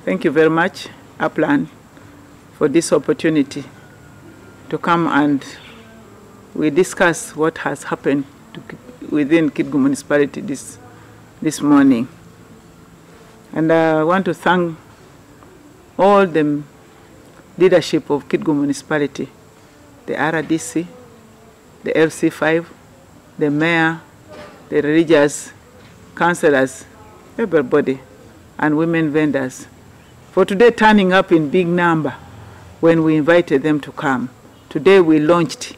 Thank you very much, Upland, for this opportunity to come and we discuss what has happened within Kitgum municipality this morning. And I want to thank all the leadership of Kitgum municipality, the RDC, the LC5, the mayor, the religious councillors, everybody, and women vendors, for today turning up in big number when we invited them to come. Today we launched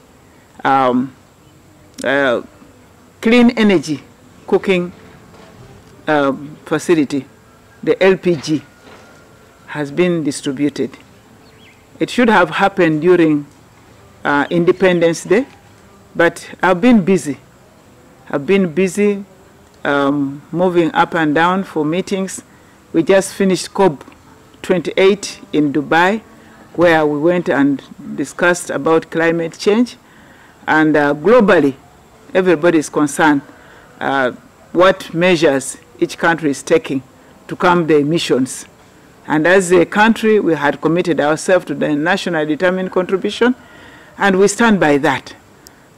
clean energy cooking facility. The LPG has been distributed. It should have happened during Independence Day, but I've been busy. I've been busy moving up and down for meetings. We just finished COP28 in Dubai, where we went and discussed about climate change. And globally, everybody is concerned what measures each country is taking to calm the emissions. And as a country, we had committed ourselves to the national determined contribution, and we stand by that.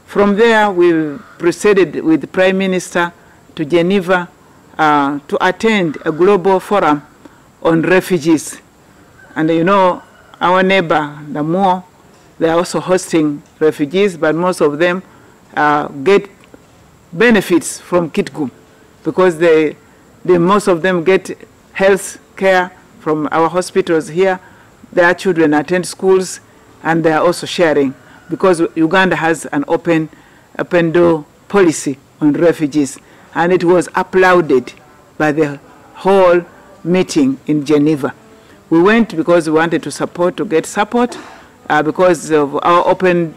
From there, we proceeded with the Prime Minister to Geneva to attend a global forum on refugees. And you know, our neighbor, the Moor, they are also hosting refugees, but most of them get benefits from Kitgum because most of them get health care from our hospitals here. Their children attend schools, and they are also sharing because Uganda has an open door policy on refugees, and it was applauded by the whole meeting in Geneva. We went because we wanted to get support because of our open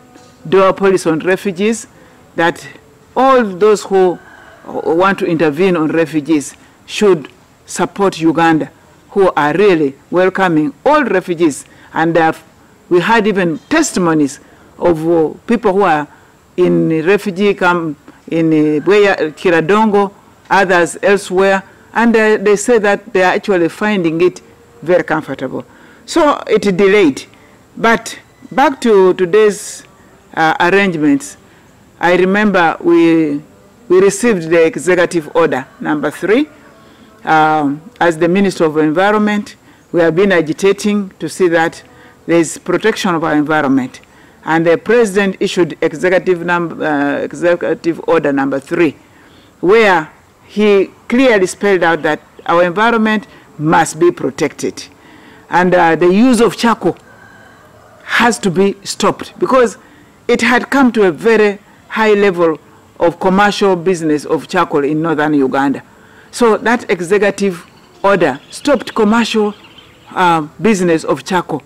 door policy on refugees, that all those who want to intervene on refugees should support Uganda, who are really welcoming all refugees. And we had even testimonies of people who are in refugee camp in Kiradongo, others elsewhere, and they say that they are actually finding it very comfortable. So it delayed. But back to today's arrangements, I remember we received the executive order number 3. As the Minister of Environment, we have been agitating to see that there is protection of our environment. And the President issued executive order number 3, where he clearly spelled out that our environment must be protected. And the use of charcoal has to be stopped because it had come to a very high level of commercial business of charcoal in northern Uganda. So that executive order stopped commercial business of charcoal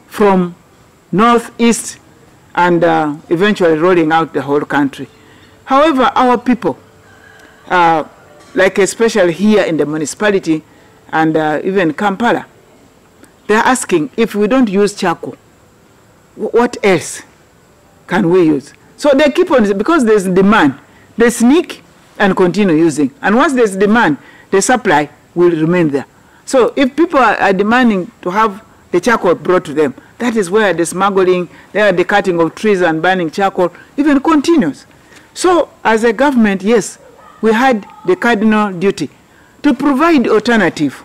from northeast and eventually rolling out the whole country. However, our people, like especially here in the municipality and even Kampala, they're asking, if we don't use charcoal, what else can we use? So they keep on, because there's demand, they sneak and continue using. And once there's demand, the supply will remain there. So if people are demanding to have the charcoal brought to them, that is where the smuggling, the cutting of trees and burning charcoal even continues. So as a government, yes, we had the cardinal duty to provide alternative.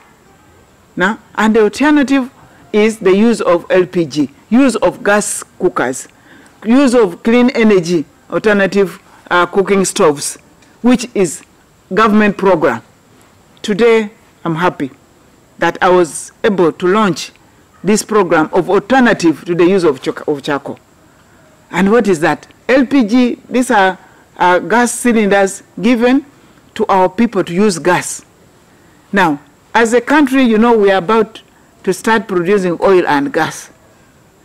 Now, and the alternative is the use of LPG, use of gas cookers, use of clean energy, alternative cooking stoves, which is government program. Today, I'm happy that I was able to launch this program of alternative to the use of charcoal. And what is that? LPG, these are gas cylinders given to our people to use gas. Now, as a country, you know, we are about to start producing oil and gas.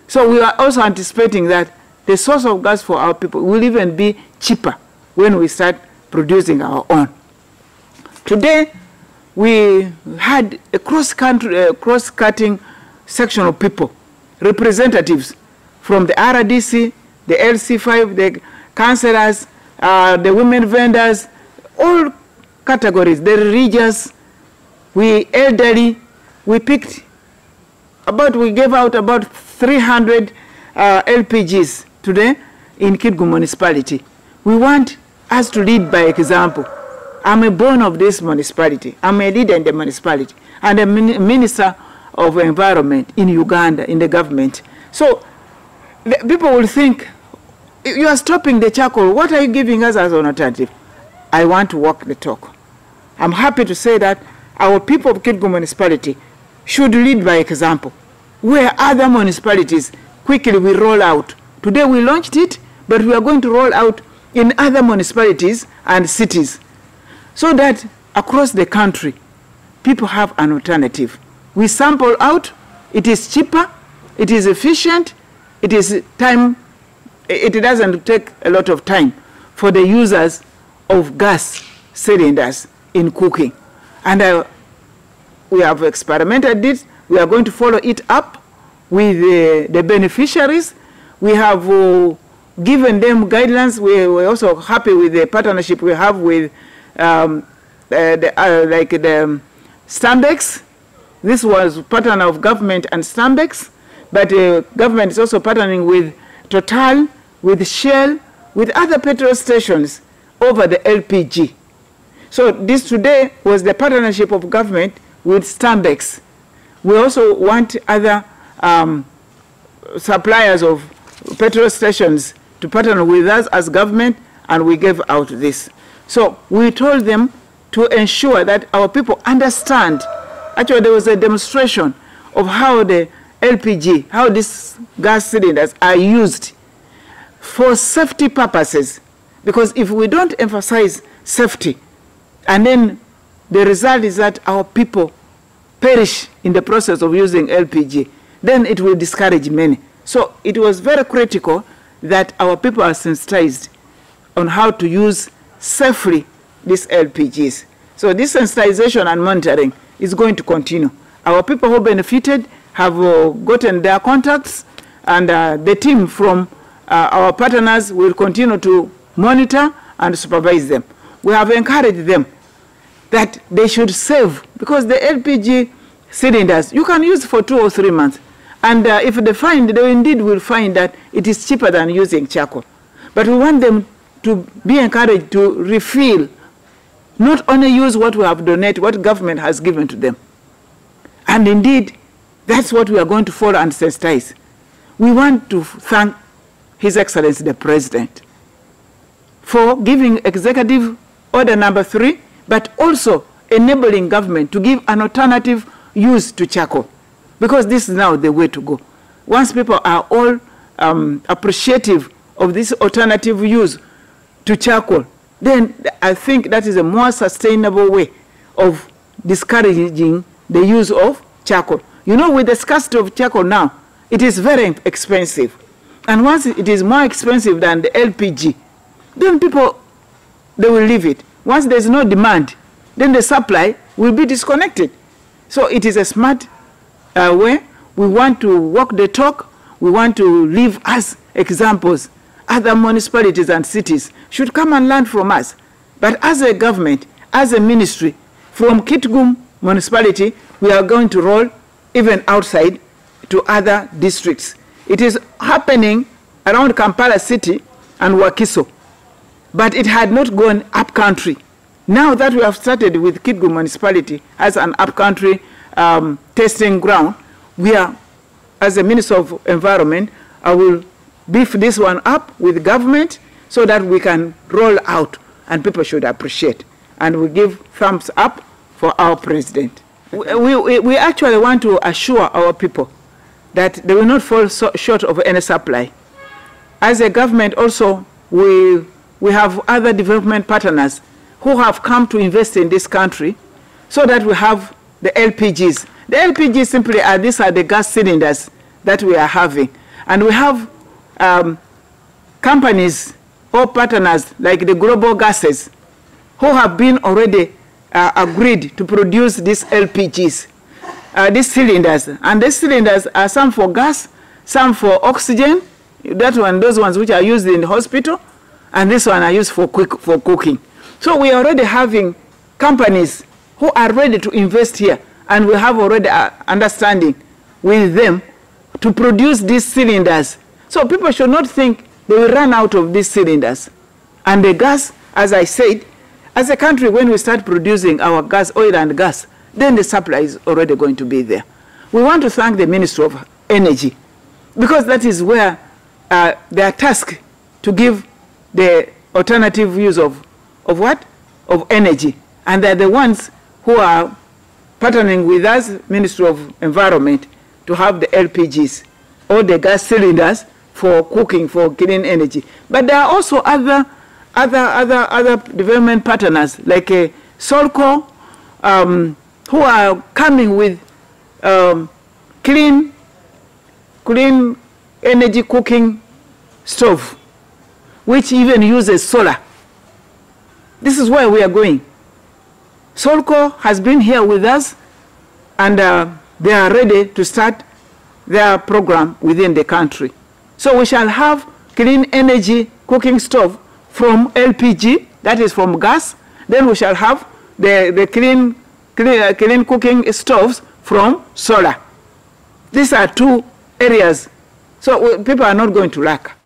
So we are also anticipating that the source of gas for our people will even be cheaper when we start producing our own. Today, we had a cross-cutting section of people, representatives from the RDC, the LC5, the councillors, the women vendors, all categories, the religious, we elderly, we gave out about 300 LPGs today in Kitgum municipality. We want us to lead by example. I'm a born of this municipality. I'm a leader in the municipality and a minister of environment in Uganda, in the government. So people will think, you are stopping the charcoal. What are you giving us as an alternative? I want to walk the talk. I'm happy to say that our people of Kitgum municipality should lead by example, where other municipalities quickly will roll out. Today we launched it, but we are going to roll out in other municipalities and cities, so that across the country, people have an alternative. We sample out, it is cheaper, it is efficient, it is time, it doesn't take a lot of time for the users of gas cylinders in cooking. And we have experimented this. We are going to follow it up with the beneficiaries. We have given them guidelines. We're also happy with the partnership we have with like the Stambex. This was partner of government and Stambex, but government is also partnering with Total, with Shell, with other petrol stations over the LPG. So this today was the partnership of government with Stambex. We also want other suppliers of petrol stations to partner with us as government, and we gave out this. So we told them to ensure that our people understand. Actually, there was a demonstration of how the LPG, how these gas cylinders are used for safety purposes. Because if we don't emphasize safety, and then the result is that our people perish in the process of using LPG, then it will discourage many. So it was very critical that our people are sensitized on how to use safely these LPGs. So this sensitization and monitoring is going to continue. Our people who benefited have gotten their contacts, and the team from our partners will continue to monitor and supervise them. We have encouraged them that they should save, because the LPG cylinders you can use for 2 or 3 months, and if they find, they indeed will find that it is cheaper than using charcoal. But we want them to be encouraged to refill, not only use what we have donated, what government has given to them. And indeed, that's what we are going to follow and sensitize. We want to thank His Excellency the President for giving Executive Order number 3, but also enabling government to give an alternative use to charcoal, because this is now the way to go. Once people are all appreciative of this alternative use to charcoal, then I think that is a more sustainable way of discouraging the use of charcoal. You know, with the scarcity of charcoal now, it is very expensive. And once it is more expensive than the LPG, then people, they will leave it. Once there's no demand, then the supply will be disconnected. So it is a smart way. We want to walk the talk. We want to live as examples. Other municipalities and cities should come and learn from us. But as a government, as a ministry, from Kitgum municipality, we are going to roll even outside to other districts. It is happening around Kampala city and Wakiso, but it had not gone up country. Now that we have started with Kitgum municipality as an up country testing ground, we are, as a Minister of Environment, I will beef this one up with government so that we can roll out, and people should appreciate. And we give thumbs up for our president. We actually want to assure our people that they will not fall short of any supply. As a government also, we have other development partners who have come to invest in this country, so that we have the LPGs. The LPGs simply are, these are the gas cylinders that we are having. And we have companies or partners like the Global Gases who have been already agreed to produce these LPGs, these cylinders. And these cylinders are some for gas, some for oxygen, those ones which are used in the hospital, and this one are used for cooking. So we are already having companies who are ready to invest here and we have already understanding with them to produce these cylinders. So people should not think they will run out of these cylinders. And the gas, as I said, as a country, when we start producing our gas, oil and gas, then the supply is already going to be there. We want to thank the Ministry of Energy, because that is where they are tasked to give the alternative use of what? Of energy. And they're the ones who are partnering with us, Ministry of Environment, to have the LPGs, or the gas cylinders for cooking, for clean energy. But there are also other development partners, like Solco, who are coming with clean energy cooking stove, which even uses solar. This is where we are going. Solco has been here with us, and they are ready to start their program within the country. So we shall have clean energy cooking stove from LPG, that is from gas. Then we shall have the clean cooking stoves from solar. These are two areas. So people are not going to lack.